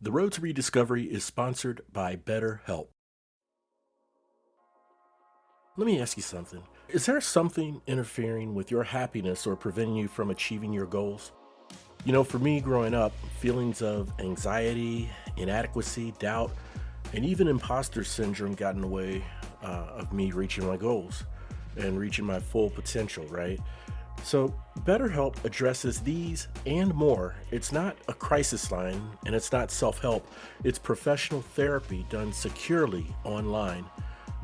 The Road to Rediscovery is sponsored by BetterHelp. Let me ask you something. Is there something interfering with your happiness or preventing you from achieving your goals? For me growing up, feelings of anxiety, inadequacy, doubt, and even imposter syndrome got in the way of me reaching my goals and reaching my full potential, right? So, BetterHelp addresses these and more. It's not a crisis line and it's not self help, it's professional therapy done securely online.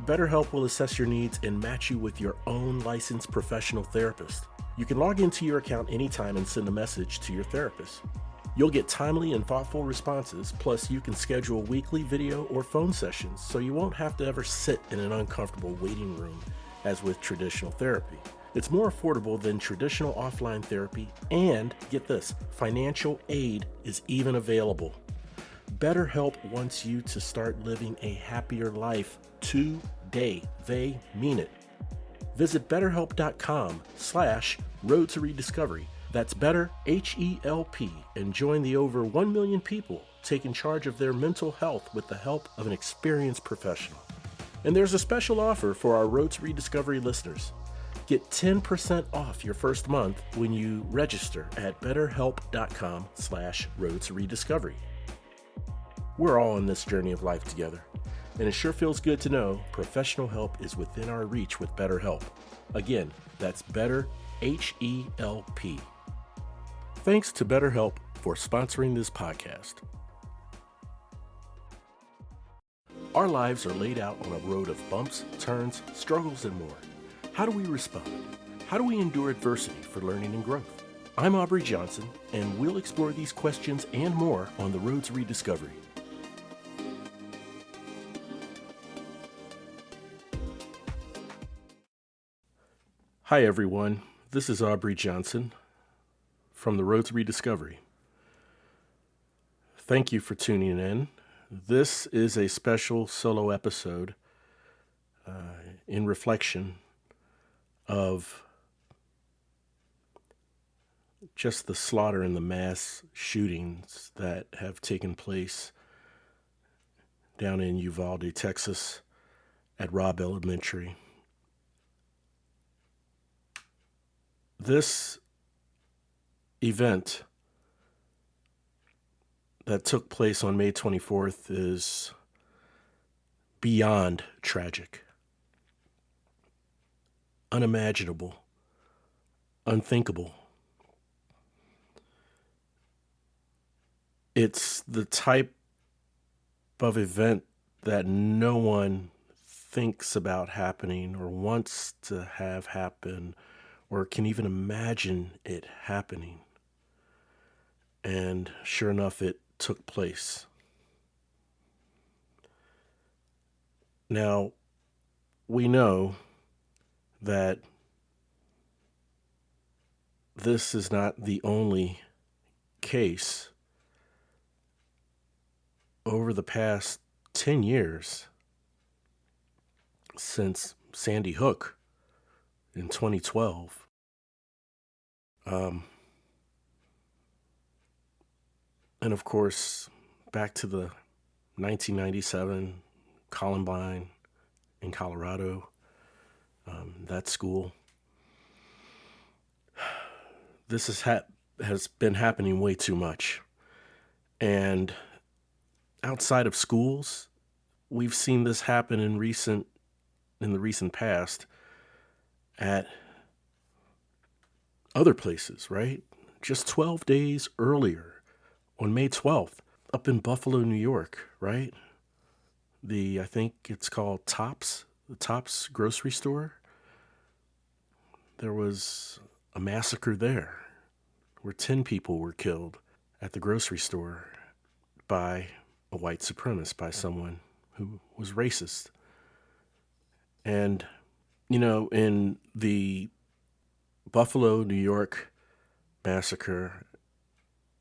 BetterHelp will assess your needs and match you with your own licensed professional therapist. You can log into your account anytime and send a message to your therapist. You'll get timely and thoughtful responses, plus you can schedule weekly video or phone sessions so you won't have to ever sit in an uncomfortable waiting room as with traditional therapy. It's more affordable than traditional offline therapy, and get this, financial aid is even available. BetterHelp wants you to start living a happier life today. They mean it. Visit betterhelp.com/road to rediscovery. That's better, H-E-L-P, and join the over 1 million people taking charge of their mental health with the help of an experienced professional. And there's a special offer for our Road to Rediscovery listeners. Get 10% off your first month when you register at betterhelp.com/road to rediscovery. We're all on this journey of life together, and it sure feels good to know professional help is within our reach with BetterHelp. Again, that's better, H-E-L-P. Thanks to BetterHelp for sponsoring this podcast. Our lives are laid out on a road of bumps, turns, struggles, and more. How do we respond? How do we endure adversity for learning and growth? I'm Aubrey Johnson, and we'll explore these questions and more on the Road to Rediscovery. Hi, everyone. This is Aubrey Johnson from the Road to Rediscovery. Thank you for tuning in. This is a special solo episode in reflection of just the slaughter and the mass shootings that have taken place down in Uvalde, Texas, at Robb Elementary. This event that took place on May 24th is beyond tragic, unimaginable, unthinkable. It's the type of event that no one thinks about happening or wants to have happen or can even imagine it happening. And sure enough, it took place. Now, we know that this is not the only case. Over the past 10 years, since Sandy Hook in 2012, and of course, back to the 1997 Columbine in Colorado, that school. This has been happening way too much. And outside of schools, we've seen this happen in the recent past at other places, right? Just 12 days earlier, on May 12th, up in Buffalo, New York, right? I think it's called Tops, the Tops grocery store. There was a massacre there where 10 people were killed at the grocery store by a white supremacist, by someone who was racist. And, in the Buffalo, New York massacre,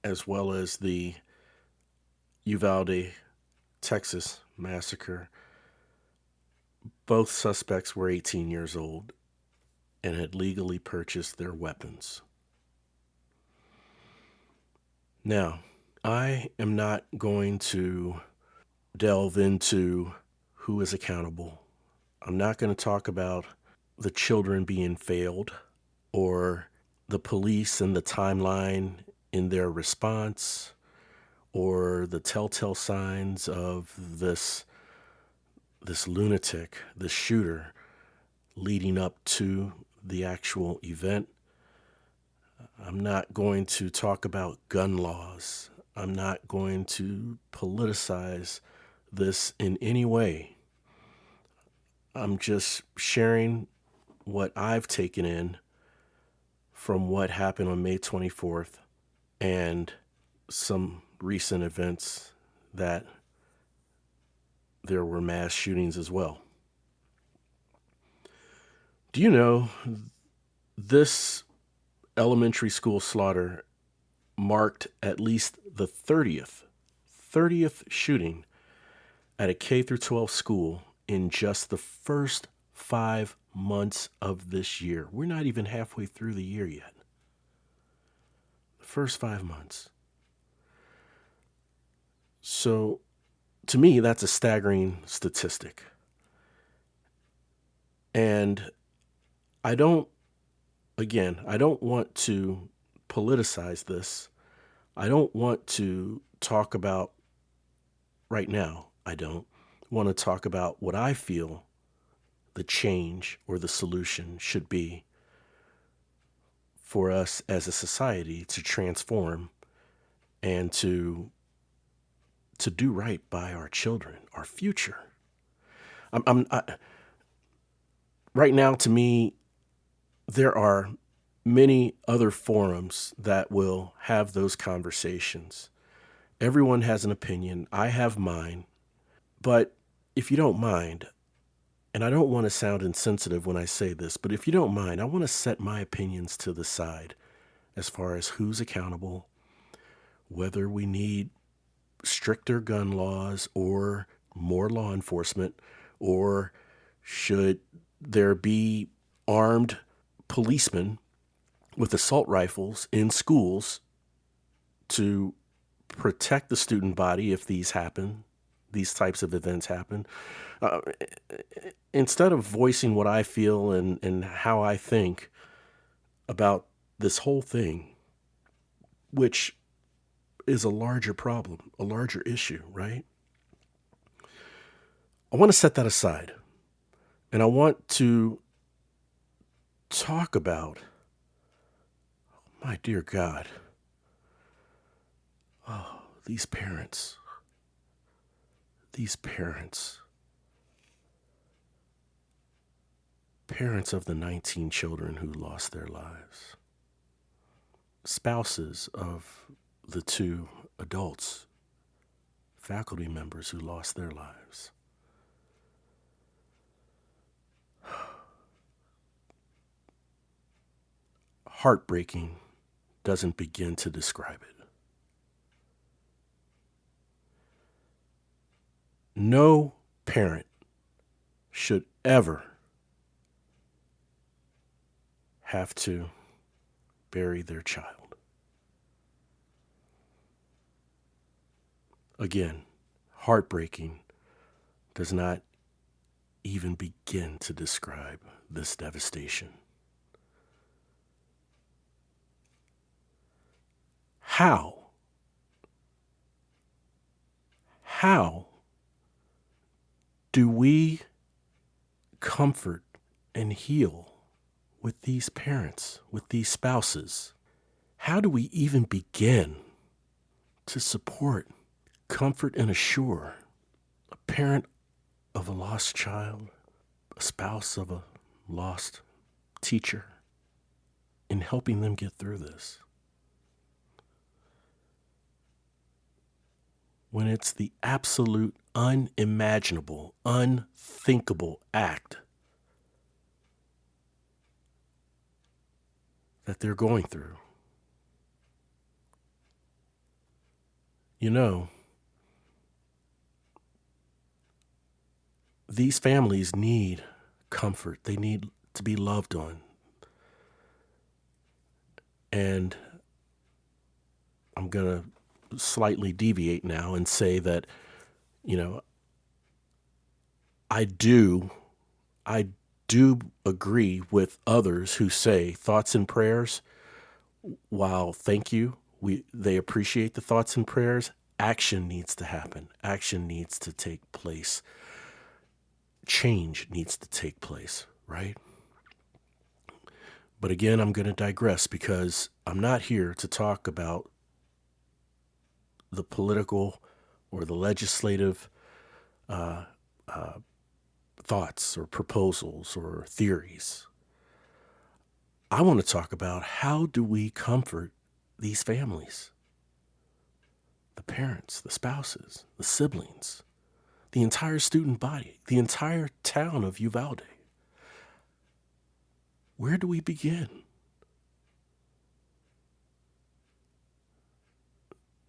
as well as the Uvalde, Texas massacre, both suspects were 18 years old and had legally purchased their weapons. Now, I am not going to delve into who is accountable. I'm not going to talk about the children being failed or the police and the timeline in their response or the telltale signs of this lunatic, this shooter leading up to the actual event. I'm not going to talk about gun laws. I'm not going to politicize this in any way. I'm just sharing what I've taken in from what happened on May 24th and some recent events that there were mass shootings as well. Do you know this elementary school slaughter marked at least the 30th shooting at a K through 12 school in just the first 5 months of this year? We're not even halfway through the year yet. The first 5 months. So, to me, that's a staggering statistic. And I don't want to politicize this. I don't want to talk about, right now, I don't want to talk about what I feel the change or the solution should be for us as a society to transform and to do right by our children, our future. Right now, to me, there are many other forums that will have those conversations. Everyone has an opinion. I have mine. But if you don't mind, and I don't want to sound insensitive when I say this, but if you don't mind, I want to set my opinions to the side as far as who's accountable, whether we need stricter gun laws or more law enforcement, or should there be armed policemen with assault rifles in schools to protect the student body if these types of events happen. Uh, Instead of voicing what I feel and how I think about this whole thing, which is a larger problem, a larger issue, right? I want to set that aside. And I want to talk about, my dear God, oh, these parents, parents of the 19 children who lost their lives, spouses of the 2 adults, faculty members who lost their lives. Heartbreaking doesn't begin to describe it. No parent should ever have to bury their child. Again, heartbreaking does not even begin to describe this devastation. How do we comfort and heal with these parents, with these spouses? How do we even begin to support, comfort, and assure a parent of a lost child, a spouse of a lost teacher, in helping them get through this? When it's the absolute unimaginable, unthinkable act that they're going through. You know, these families need comfort. They need to be loved on. And I'm going to slightly deviate now and say that, you know, I do I do agree with others who say thoughts and prayers, while thank you, they appreciate the thoughts and prayers, action needs to happen. Action needs to take place. Change needs to take place, right? But again, I'm going to digress because I'm not here to talk about the political or the legislative thoughts or proposals or theories. I want to talk about how do we comfort these families, the parents, the spouses, the siblings, the entire student body, the entire town of Uvalde. Where do we begin?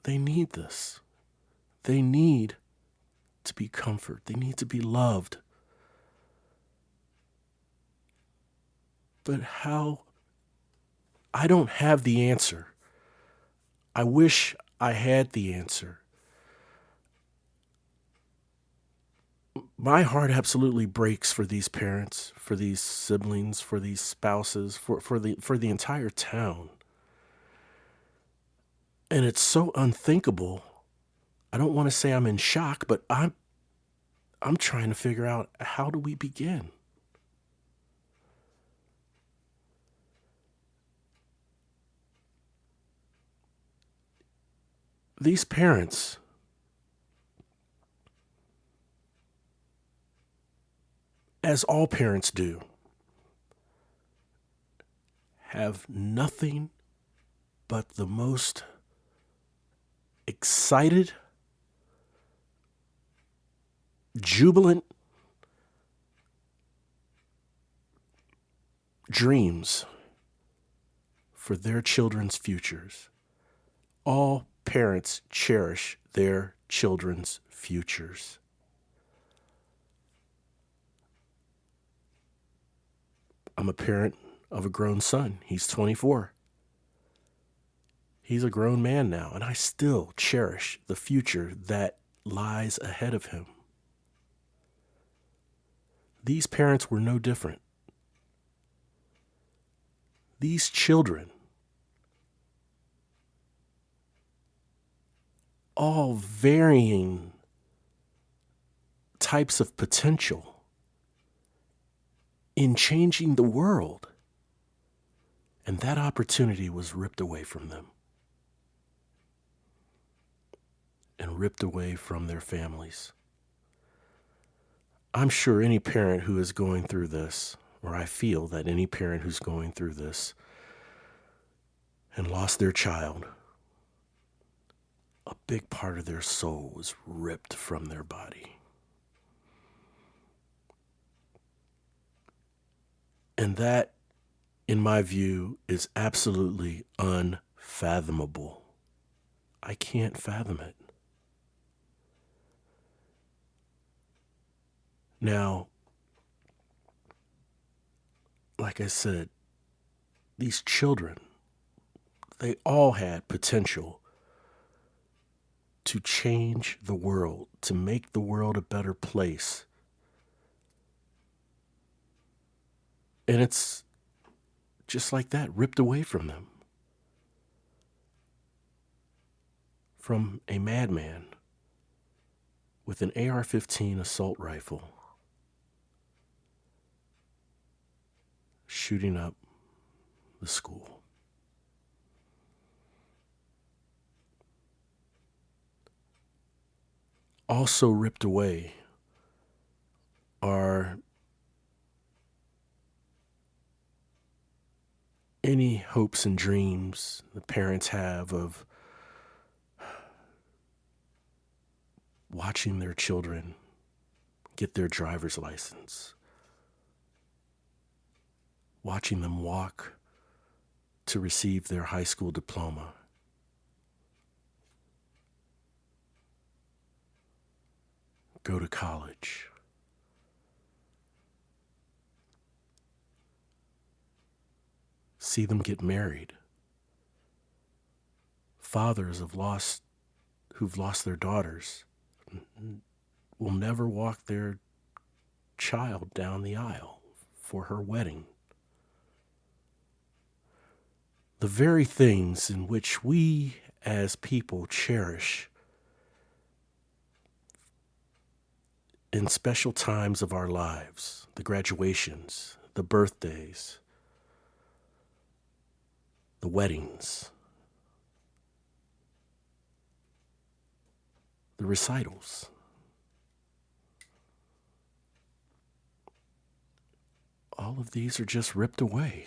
They need this. They need to be comforted. They need to be loved. But how? I don't have the answer. I wish I had the answer. My heart absolutely breaks for these parents, for these siblings, for these spouses, for the entire town. And it's so unthinkable. I don't want to say I'm in shock, but I'm trying to figure out, how do we begin? These parents, as all parents do, have nothing but the most excited, jubilant dreams for their children's futures. All parents cherish their children's futures. I'm a parent of a grown son. He's 24. He's a grown man now, and I still cherish the future that lies ahead of him. These parents were no different. These children, all varying types of potential in changing the world, and that opportunity was ripped away from them and ripped away from their families. I'm sure any parent who is going through this, or I feel that any parent who's going through this and lost their child, a big part of their soul was ripped from their body. And that, in my view, is absolutely unfathomable. I can't fathom it. Now, like I said, these children, they all had potential to change the world, to make the world a better place. And it's just like that, ripped away from them. From a madman with an AR-15 assault rifle shooting up the school. Also ripped away are any hopes and dreams the parents have of watching their children get their driver's license, watching them walk to receive their high school diploma, go to college, see them get married. Fathers of lost who've lost their daughters will never walk their child down the aisle for her wedding. The very things in which we as people cherish in special times of our lives, the graduations, the birthdays, the weddings, the recitals. All of these are just ripped away.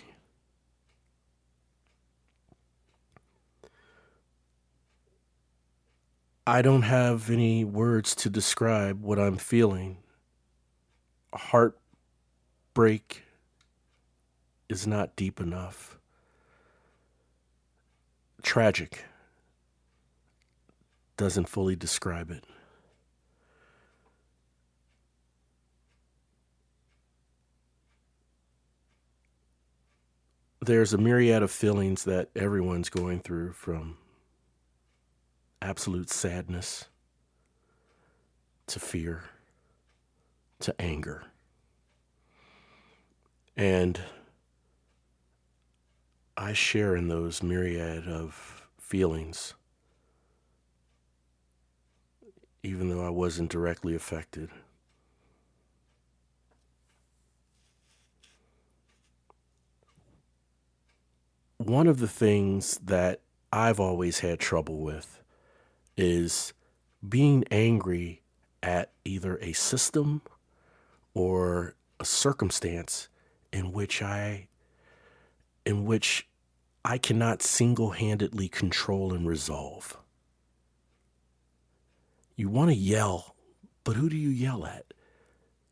I don't have any words to describe what I'm feeling. Heartbreak is not deep enough. Tragic doesn't fully describe it. There's a myriad of feelings that everyone's going through, from absolute sadness to fear to anger. And I share in those myriad of feelings, even though I wasn't directly affected. One of the things that I've always had trouble with is being angry at either a system or a circumstance in which I cannot single-handedly control and resolve. You want to yell, but who do you yell at?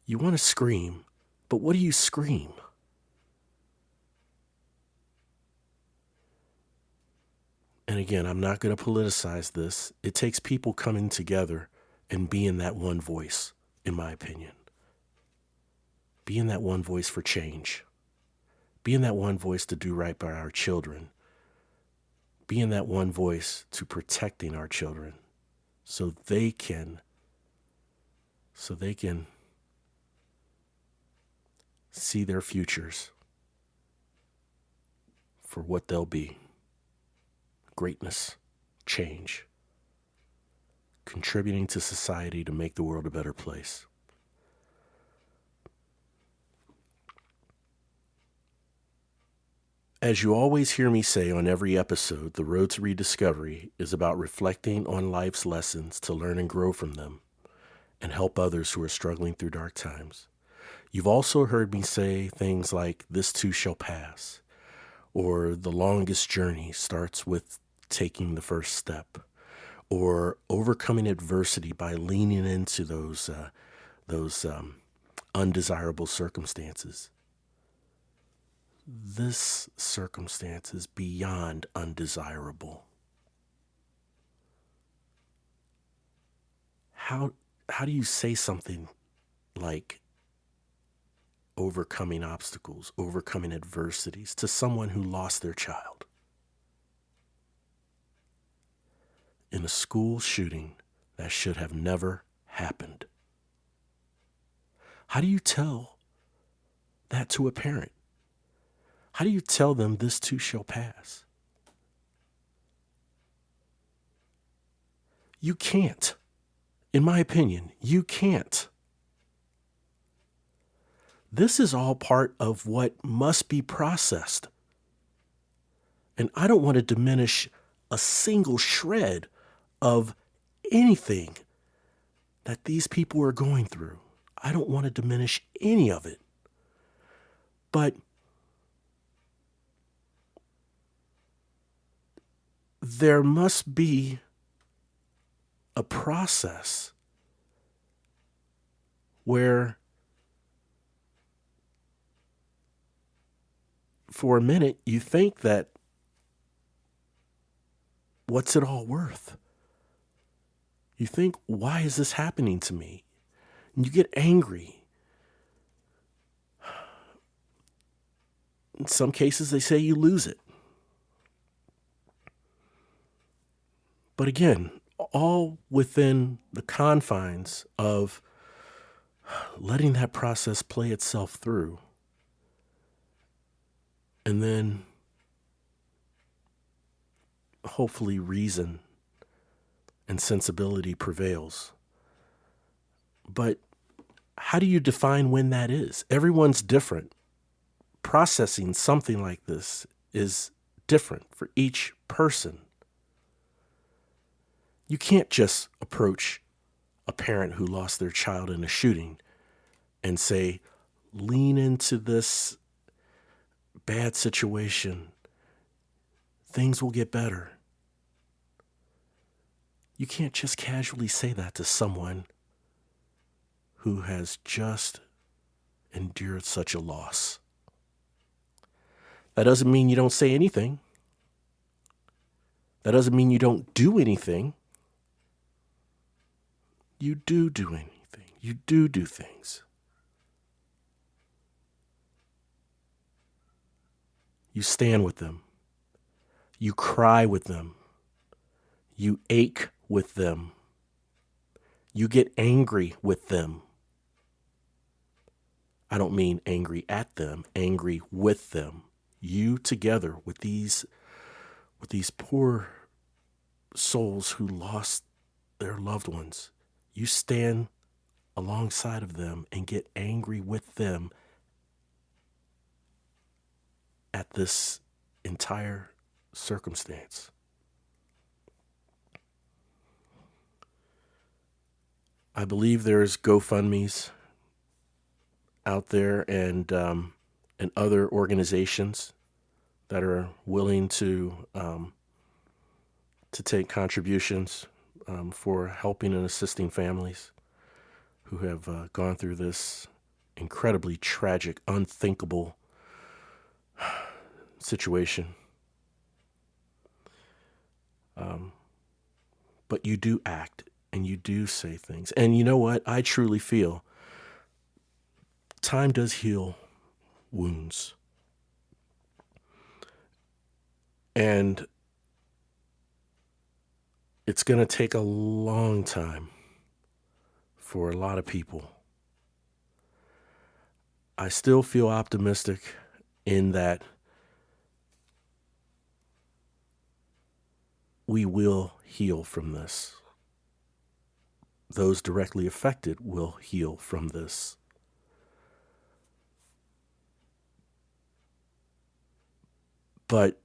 You want to scream, but what do you scream? And again, I'm not going to politicize this. It takes people coming together and being that one voice, in my opinion. Being that one voice for change. Being that one voice to do right by our children. Being that one voice to protecting our children so they can see their futures for what they'll be. Greatness, change, contributing to society to make the world a better place. As you always hear me say on every episode, the road to rediscovery is about reflecting on life's lessons to learn and grow from them and help others who are struggling through dark times. You've also heard me say things like, "This too shall pass," or "The longest journey starts with taking the first step," or "Overcoming adversity by leaning into those undesirable circumstances." This circumstance is beyond undesirable. How do you say something like overcoming obstacles, overcoming adversities to someone who lost their child in a school shooting that should have never happened? How do you tell that to a parent? How do you tell them this too shall pass? You can't. In my opinion, you can't. This is all part of what must be processed. And I don't want to diminish a single shred of anything that these people are going through. I don't want to diminish any of it. But there must be a process where for a minute you think that what's it all worth? You think, why is this happening to me? And you get angry. In some cases, they say you lose it. But again, all within the confines of letting that process play itself through. And then hopefully reason and sensibility prevails. But how do you define when that is? Everyone's different. Processing something like this is different for each person. You can't just approach a parent who lost their child in a shooting and say, lean into this bad situation. Things will get better. You can't just casually say that to someone who has just endured such a loss. That doesn't mean you don't say anything. That doesn't mean you don't do anything. You do anything. You do things. You stand with them. You cry with them. You ache with them. You get angry with them. I don't mean angry at them, angry with them. You together with these poor souls who lost their loved ones. You stand alongside of them and get angry with them at this entire circumstance. I believe there's GoFundMes out there and other organizations that are willing to take contributions for helping and assisting families who have gone through this incredibly tragic, unthinkable situation. But you do act and you do say things. And you know what? I truly feel time does heal wounds. And it's going to take a long time for a lot of people. I still feel optimistic in that we will heal from this. Those directly affected will heal from this. But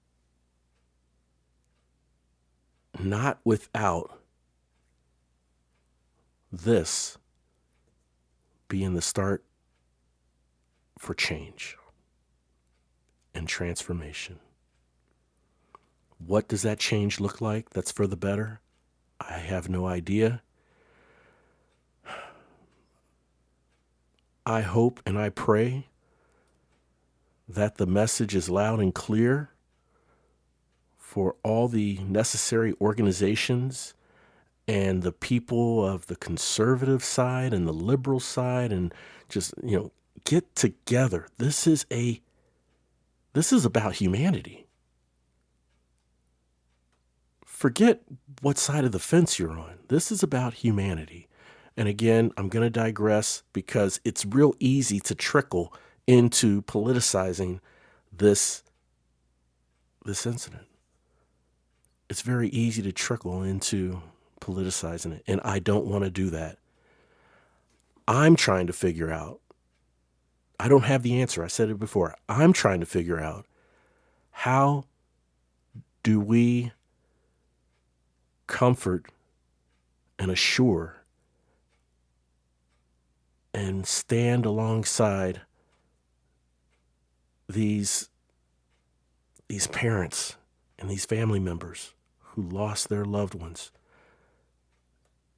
not without this being the start for change and transformation. What does that change look like that's for the better? I have no idea. I hope and I pray that the message is loud and clear for all the necessary organizations and the people of the conservative side and the liberal side, and just, get together. This is about humanity. Forget what side of the fence you're on. This is about humanity. And again, I'm going to digress because it's real easy to trickle into politicizing this incident. It's very easy to trickle into politicizing it, and I don't want to do that. I'm trying to figure out, I don't have the answer. I said it before. I'm trying to figure out, how do we comfort and assure and stand alongside these parents and these family members who lost their loved ones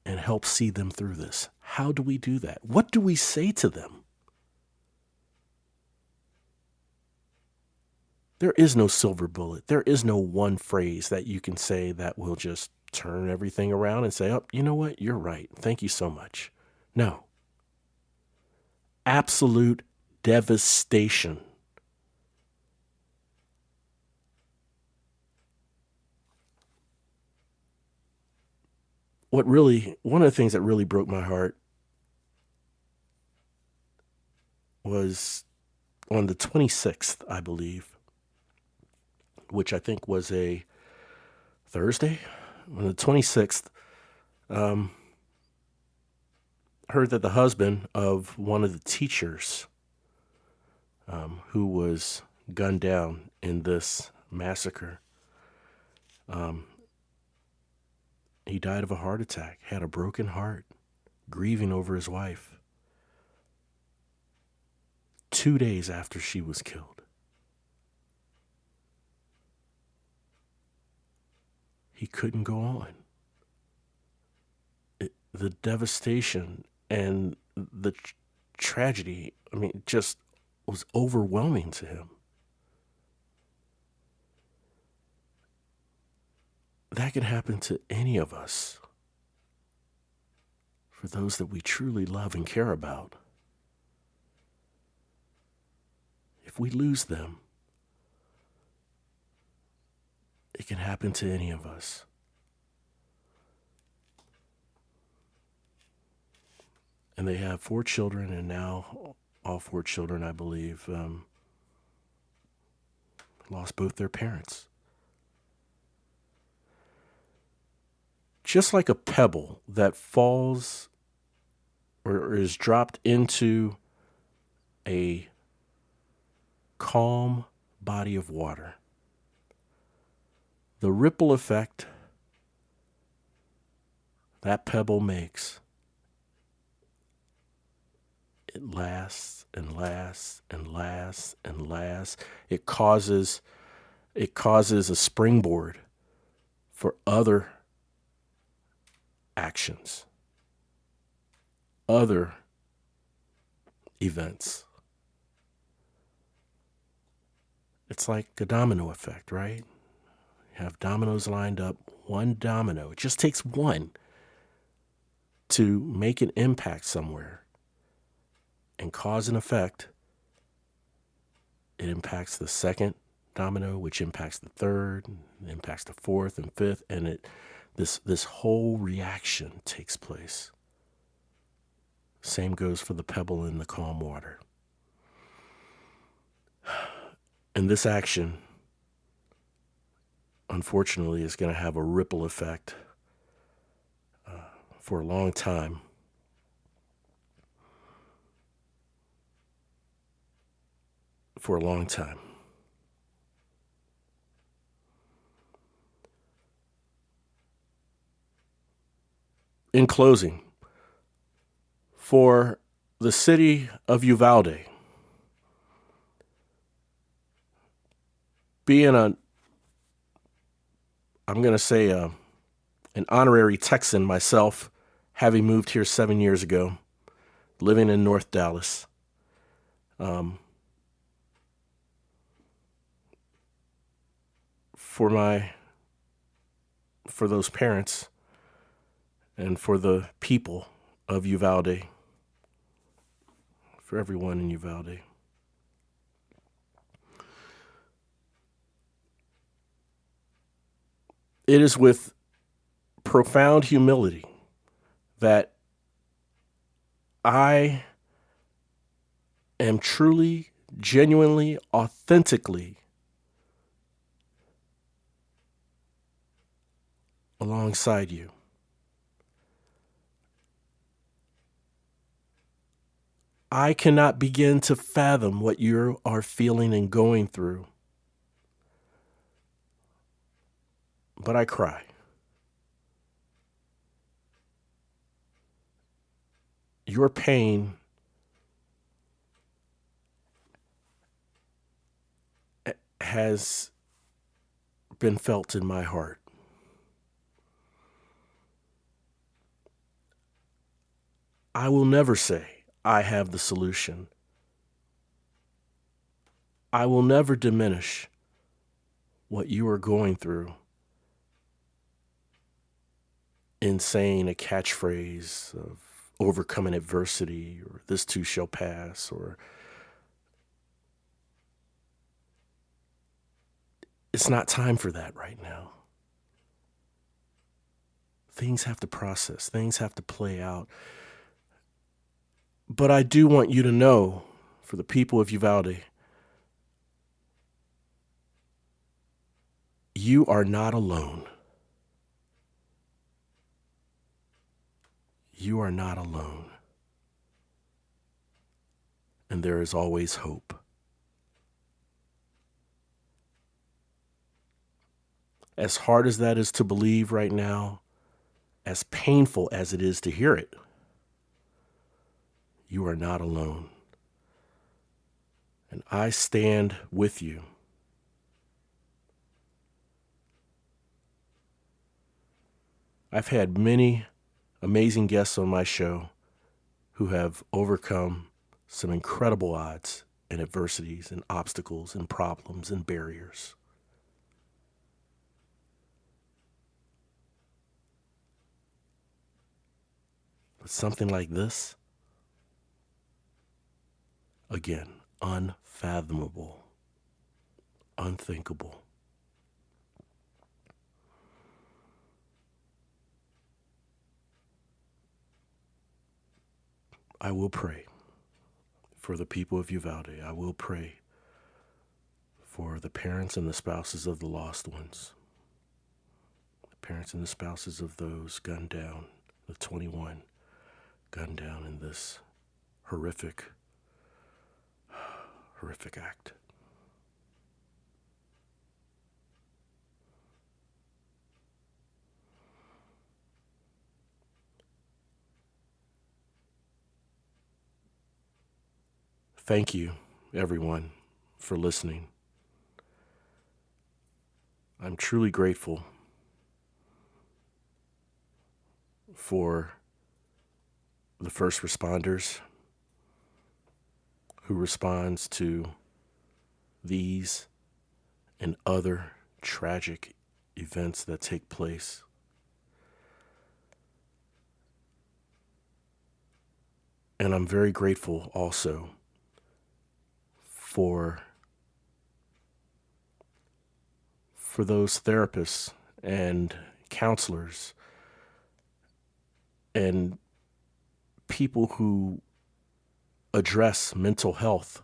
and help see them through this? How do we do that? What do we say to them? There is no silver bullet. There is no one phrase that you can say that will just turn everything around and say, oh, you know what? You're right. Thank you so much. No. Absolute devastation. one of the things that really broke my heart was on the 26th, I believe, which I think was a Thursday. On the 26th, heard that the husband of one of the teachers who was gunned down in this massacre, he died of a heart attack, had a broken heart, grieving over his wife 2 days after she was killed. He couldn't go on. The devastation and the tragedy, I mean, just was overwhelming to him. That could happen to any of us, for those that we truly love and care about. If we lose them, it can happen to any of us. And they have 4 children, and now all 4 children, I believe, lost both their parents. Just like a pebble that falls or is dropped into a calm body of water, the ripple effect that pebble makes, it lasts and lasts and lasts and lasts. It causes a springboard for other actions, other events. It's like a domino effect, right? You have dominoes lined up, one domino. It just takes one to make an impact somewhere and cause an effect. It impacts the second domino, which impacts the third, impacts the fourth and fifth, and this whole reaction takes place. Same goes for the pebble in the calm water. And this action, unfortunately, is going to have a ripple effect for a long time. For a long time. In closing, for the city of Uvalde, being I'm going to say an honorary Texan myself, having moved here 7 years ago, living in North Dallas, for those parents and for the people of Uvalde, for everyone in Uvalde. It is with profound humility that I am truly, genuinely, authentically alongside you. I cannot begin to fathom what you are feeling and going through, but I cry. Your pain has been felt in my heart. I will never say I have the solution. I will never diminish what you are going through in saying a catchphrase of overcoming adversity, or this too shall pass, or it's not time for that right now. Things have to process, things have to play out. But I do want you to know, for the people of Uvalde, you are not alone. You are not alone. And there is always hope. As hard as that is to believe right now, as painful as it is to hear it, you are not alone. And I stand with you. I've had many amazing guests on my show who have overcome some incredible odds and adversities and obstacles and problems and barriers. But something like this, again, unfathomable, unthinkable. I will pray for the people of Uvalde. I will pray for the parents and the spouses of the lost ones, the parents and the spouses of those gunned down, the 21 gunned down in this horrific act. Thank you, everyone, for listening. I'm truly grateful for the first responders who responds to these and other tragic events that take place. And I'm very grateful also for those therapists and counselors and people who address mental health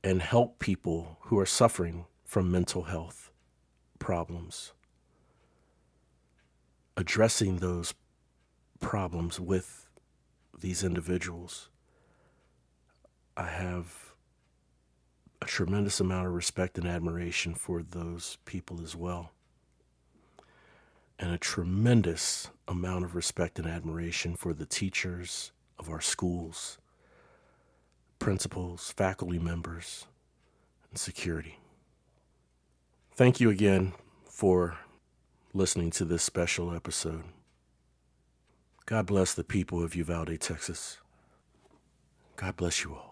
and help people who are suffering from mental health problems. Addressing those problems with these individuals. I have a tremendous amount of respect and admiration for those people as well. And a tremendous amount of respect and admiration for the teachers of our schools, principals, faculty members, and security. Thank you again for listening to this special episode. God bless the people of Uvalde, Texas. God bless you all.